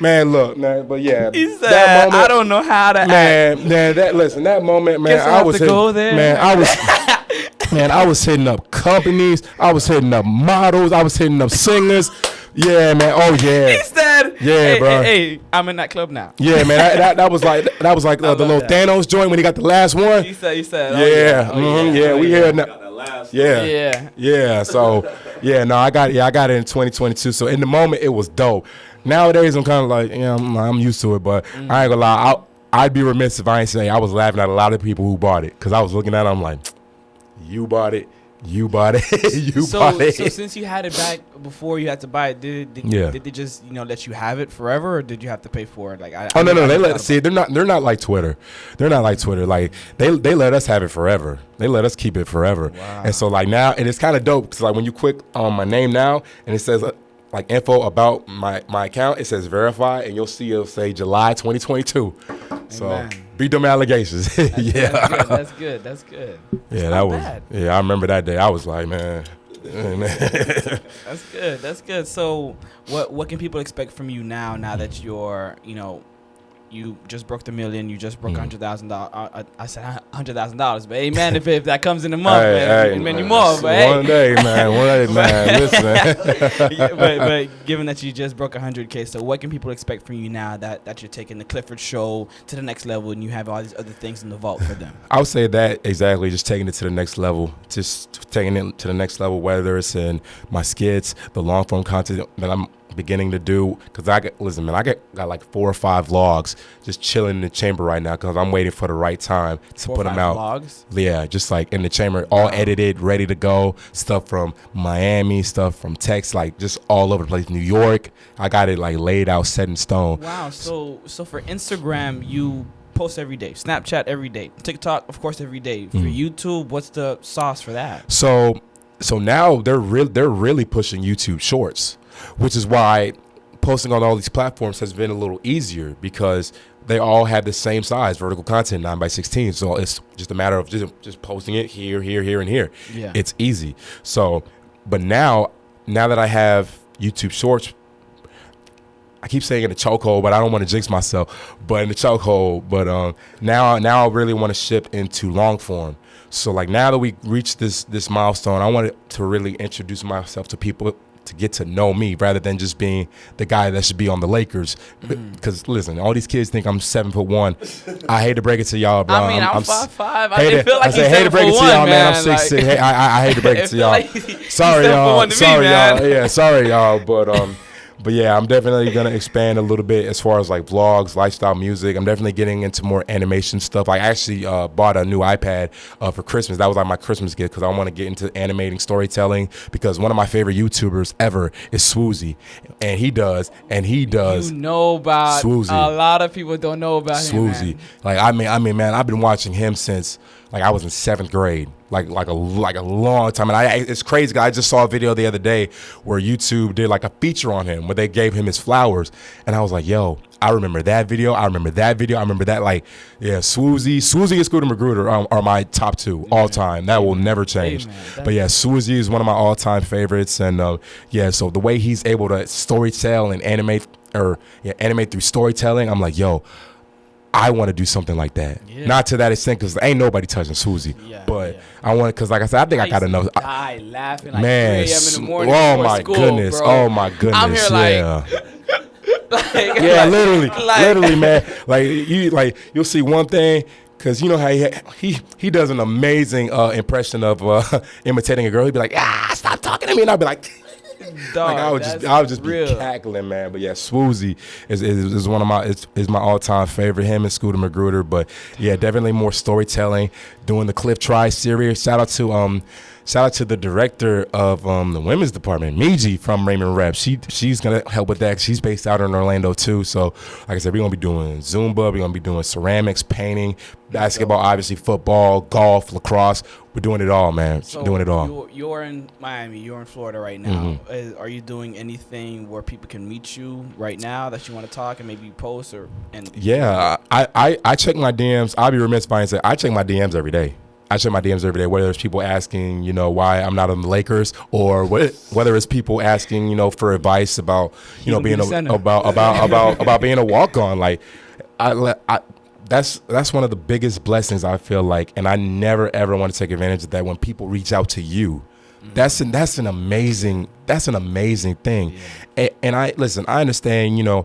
man. Look, man, but yeah, He said, that moment, I don't know how to act. man. That moment, man, Guess I I have was to go there. man, I was hitting up companies, I was hitting up models, I was hitting up singers. Yeah, man. Oh yeah. He said, Yeah, bro. Hey, I'm in that club now. Yeah, man. That was like the little that. Thanos joint when he got the last one. He said, Yeah, oh, yeah, we here now. Got that last Yeah. Yeah. So, no, I got it in 2022. So in the moment, it was dope. Nowadays, I'm kind of like, I'm used to it, but I ain't gonna lie. I'd be remiss if I ain't say I was laughing at a lot of people who bought it, because I was looking at it, I'm like, you bought it. You bought it. So since you had it back before you had to buy it, did they just let you have it forever, or did you have to pay for it? Like, no, they let see. They're not like Twitter. They're not like Twitter. Like they let us have it forever. They let us keep it forever. Wow. And so like now, and it's kind of dope because like when you click on my name now, and it says like info about my account, it says verify, and you'll see it'll say July 2022. So Amen. beat them allegations. Yeah. That's good. Yeah, not bad. I remember that day. I was like, man. That's good. So what can people expect from you now that you're you just broke the million, you just broke $100,000. I said $100,000, but amen if that comes in a month, man, you more. But one day, man, listen. but given that you just broke 100K, so what can people expect from you now that you're taking the Clifford Show to the next level and you have all these other things in the vault for them? I would say that exactly, just taking it to the next level, whether it's in my skits, the long form content that I'm beginning to do, because I got like 4 or 5 vlogs just chilling in the chamber right now because I'm waiting for the right time to put them out. Vlogs? Yeah, just like in the chamber, all edited, ready to go. Stuff from Miami, stuff from Texas, like just all over the place. New York, I got it like laid out, set in stone. Wow. So for Instagram, you post every day. Snapchat every day. TikTok, of course, every day. For YouTube, what's the sauce for that? So now they're really pushing YouTube Shorts, which is why posting on all these platforms has been a little easier because they all have the same size vertical content, 9x16. So it's just a matter of just posting it here, and here. Yeah. It's easy. So, but now that I have YouTube Shorts, I keep saying in the chokehold, but I don't want to jinx myself. But in the chokehold, now I really want to shift into long form. So like now that we reached this milestone, I wanted to really introduce myself to people to get to know me rather than just being the guy that should be on the Lakers. Because listen, all these kids think I'm 7'1". I hate to break it to y'all, bro. I mean, I'm 5'5". I hate feel like hate to break it to y'all, man. I'm 6'6". Like, Hey, I hate to break it to y'all. like Sorry, y'all. Sorry, y'all. Yeah, sorry, y'all. But yeah, I'm definitely gonna expand a little bit as far as like vlogs, lifestyle music. I'm definitely getting into more animation stuff. I actually bought a new iPad for Christmas. That was like my Christmas gift because I want to get into animating storytelling, because one of my favorite YouTubers ever is Swoozie, and he does. You know about Swoozie. A lot of people don't know about Swoozie. him, man. Like I mean, man, I've been watching him since like I was in 7th grade. Like a long time. And it's crazy, 'cause I just saw a video the other day where YouTube did like a feature on him where they gave him his flowers, and I was like, yo, I remember that video. I remember that. Like, yeah, Swoozie and Scooter Magruder are my top 2 all time. That will never change. But yeah, Swoozie is one of my all time favorites, and so the way he's able to storytell and animate through storytelling, I'm like, yo, I want to do something like that. Yeah. Not to that extent, because ain't nobody touching Swoozie. But I want, because like I said, I think I got enough. Die laughing like man, 3 a.m. in the morning. Oh my goodness. Bro. Oh my goodness. I'm here literally, man. Like you'll see one thing, because you know how he does an amazing impression of imitating a girl. He'd be like, stop talking to me, and I'd be like. Dog, like I would just be cackling, man. But yeah, Swoozie is one of my my all time favorite. Him and Scooter Magruder. But yeah, definitely more storytelling. Doing the Cliff Try series. Shout out to shout out to the director of the women's department, Miji from Raymond Rep. She's gonna help with that. She's based out in Orlando too. So like I said, we're gonna be doing Zumba, we're gonna be doing ceramics, painting, basketball, obviously football, golf, lacrosse. We're doing it all, man. So doing it all. You're in Miami. You're in Florida right now. Are you doing anything where people can meet you right now that you want to talk and maybe post Yeah, I check my DMs. I'll be remiss if I didn't say I check my DMs every day. I check my DMs every day, whether it's people asking, why I'm not on the Lakers, or whether it's people asking, for advice about, being about being a walk-on. Like, that's one of the biggest blessings I feel like, and I never ever want to take advantage of that. When people reach out to you, that's an amazing thing. Yeah. And I understand,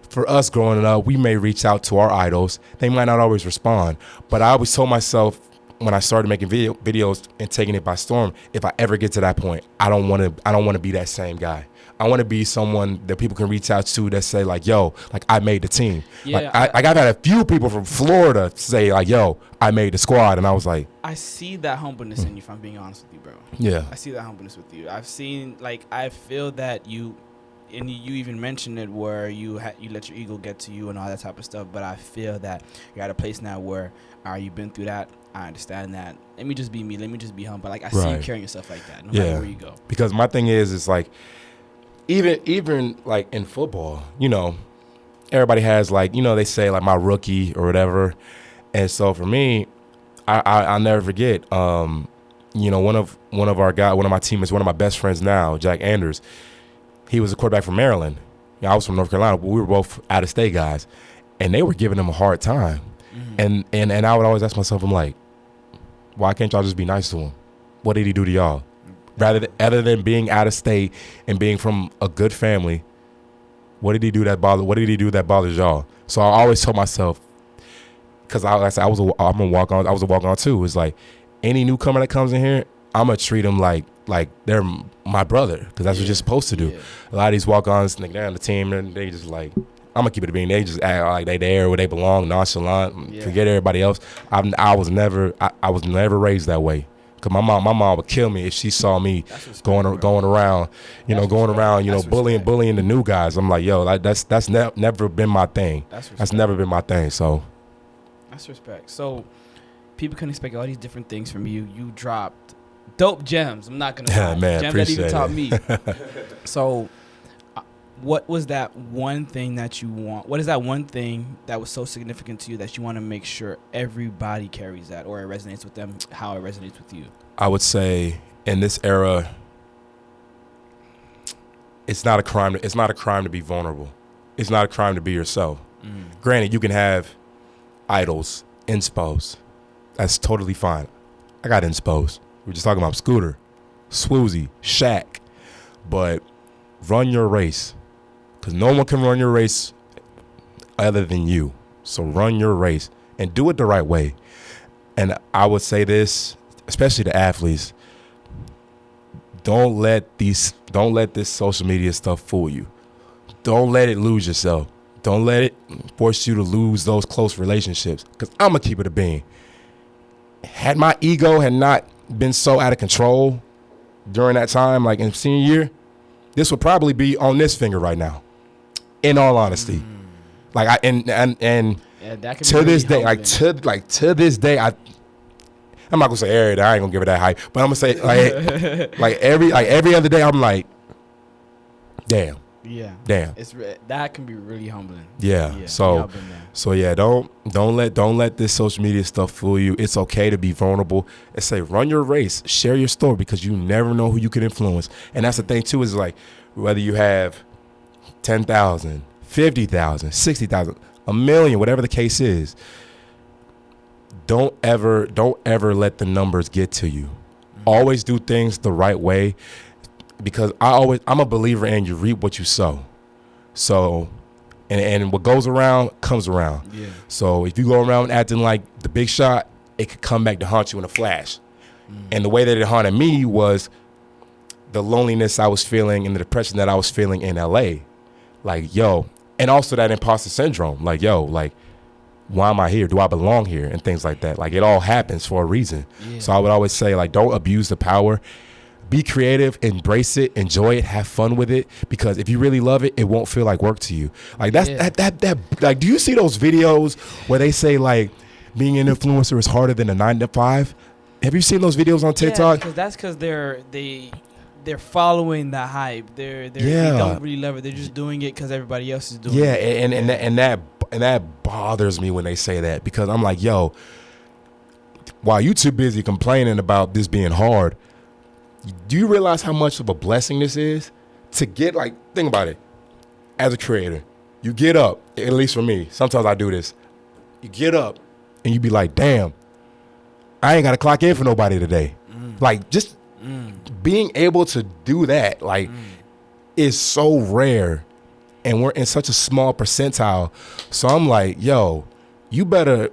for us growing up, we may reach out to our idols. They might not always respond, but I always told myself, when I started making videos and taking it by storm, if I ever get to that point, I don't want to be that same guy. I want to be someone that people can reach out to that say like, yo, like I made the team. Yeah, I've had a few people from Florida say like, yo, I made the squad. And I was like, I see that humbleness in you, if I'm being honest with you, bro. Yeah. I see that humbleness with you. I feel that you even mentioned it where you let your ego get to you and all that type of stuff. But I feel that you're at a place now where, you've been through that. I understand that. Let me just be me. Let me just be humble. Like I see you carrying yourself like that, no matter where you go. Because my thing is like, even like in football, everybody has like, they say like my rookie or whatever. And so for me, I'll never forget. One of my teammates, one of my best friends now, Jack Anders. He was a quarterback from Maryland. I was from North Carolina, but we were both out of state guys, and they were giving him a hard time. And I would always ask myself, I'm like, why can't y'all just be nice to him? What did he do to y'all? Other than being out of state and being from a good family, what did he do that bothers y'all? So I always told myself, because I was a walk-on too. It's like any newcomer that comes in here, I'm gonna treat them like they're my brother, because that's what you're supposed to do. Yeah. A lot of these walk-ons, they're on the team and they just like, I'm gonna keep it a bean. They just act like they there where they belong, nonchalant, forget everybody else. I was never raised that way. Cause my mom would kill me if she saw me going around, bullying the new guys. I'm like, yo, that's never been my thing. That's never been my thing. So that's respect. So people can expect all these different things from you. You dropped dope gems. I'm not gonna lie. Man, gems that even taught me. So what was that one thing that you want? What is that one thing that was so significant to you that you want to make sure everybody carries that, or it resonates with them, how it resonates with you? I would say in this era, it's not a crime. It's not a crime to be vulnerable. It's not a crime to be yourself. Granted, you can have idols, inspos. That's totally fine. I got inspos. We're just talking about Scooter, Swoozy, Shaq. But run your race. Because no one can run your race other than you. So run your race and do it the right way. And I would say this, especially to athletes, don't let this social media stuff fool you. Don't let it lose yourself. Don't let it force you to lose those close relationships. Because I'm going to keep it a bean. Had my ego had not been so out of control during that time, like in senior year, this would probably be on this finger right now. In all honesty, like to this day, to this day, I'm not gonna say every day. I ain't gonna give it that hype, but I'm gonna say like every other day, I'm like, damn. That can be really humbling. Yeah. So yeah, don't let this social media stuff fool you. It's okay to be vulnerable and say run your race, share your story, because you never know who you can influence. And that's the thing too, is like whether you have 10,000, 50,000, 60,000, a million, whatever the case is, don't ever let the numbers get to you. Always do things the right way, because I'm a believer in you reap what you sow. So, and what goes around comes around. Yeah. So if you go around acting like the big shot, it could come back to haunt you in a flash. And the way that it haunted me was the loneliness I was feeling and the depression that I was feeling in LA. Like, yo, and also that imposter syndrome. Like, yo, like, why am I here? Do I belong here? And things like that. Like, it all happens for a reason. Yeah. So I would always say, like, don't abuse the power. Be creative, embrace it, enjoy it, have fun with it. Because if you really love it, it won't feel like work to you. Like, that's that. Like, do you see those videos where they say, like, being an influencer is harder than a 9-to-5? Have you seen those videos on TikTok? Yeah, because they're following the hype. They don't really love it. They're just doing it because everybody else is doing it. Yeah, and that bothers me when they say that, because I'm like, yo, while you too busy complaining about this being hard, do you realize how much of a blessing this is? To get, like, think about it. As a creator, you get up, at least for me, sometimes I do this. You get up and you be like, damn, I ain't got to clock in for nobody today. Like, just being able to do that, like, is so rare. And we're in such a small percentile. So I'm like, yo, you better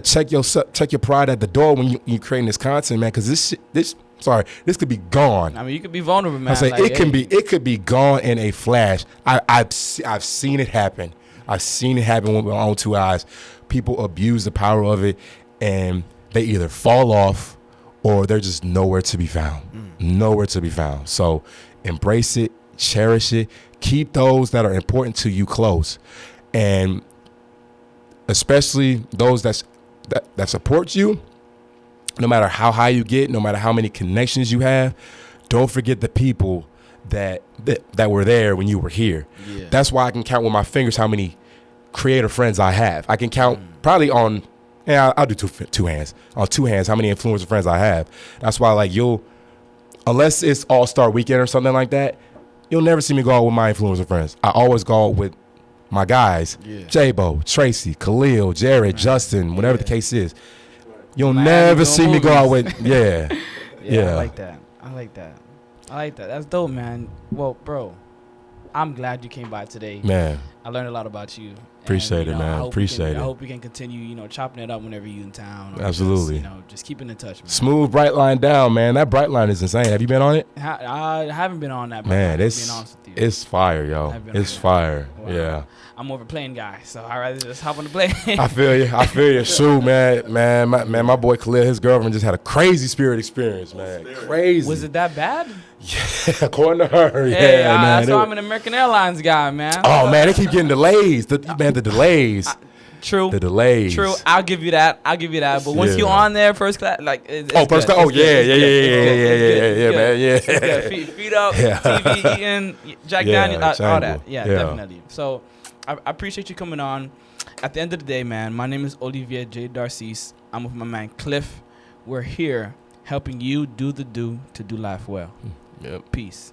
check your pride at the door when you creating this content, man, because this could be gone. I mean, you could be vulnerable, man. I say, like, it could be gone in a flash. I've seen it happen. I've seen it happen with my own two eyes. People abuse the power of it, and they either fall off or they're just nowhere to be found. Nowhere to be found. So embrace it, cherish it, keep those that are important to you close, and especially those that support you. No matter how high you get, no matter how many connections you have, don't forget the people that were there when you were here. Yeah. That's why I can count with my fingers how many creator friends I have. I can count probably on, I'll do two hands. On two hands, how many influencer friends I have. That's why, like, unless it's All-Star Weekend or something like that, you'll never see me go out with my influencer friends. I always go out with my guys, J-Bo, Tracy, Khalil, Jared, Justin, whatever the case is. You'll never see me go out with, yeah. I like that. That's dope, man. Well, bro, I'm glad you came by today. Man. I learned a lot about you. Appreciate it, man. Appreciate it. I hope we can continue, chopping it up whenever you're in town. Absolutely. Just keeping in touch, man. Smooth Bright Line down, man. That Bright Line is insane. Have you been on it? I haven't been on that, man. Being honest with you. It's fire, yo. It's fire. Wow. Yeah. I'm more of a plane guy, so I'd rather just hop on the plane. I feel you. Shoot, man. My boy Khalil, his girlfriend just had a crazy spirit experience, man. Crazy. Was it that bad? Yeah, according to her. Hey, yeah, man. That's why I'm an American Airlines guy, man. Oh, man, they keep getting delays. The delays. True. The delays. True. I'll give you that. But once you're on there, first class, like, it's first class. Oh, yeah, man. Yeah. Feet up, TV eating, Jack Daniels, all that. Yeah, definitely. So I appreciate you coming on. At the end of the day, man, my name is Olivier J. Darcisse. I'm with my man Cliff. We're here helping you do the do to do life well. Yep. Peace.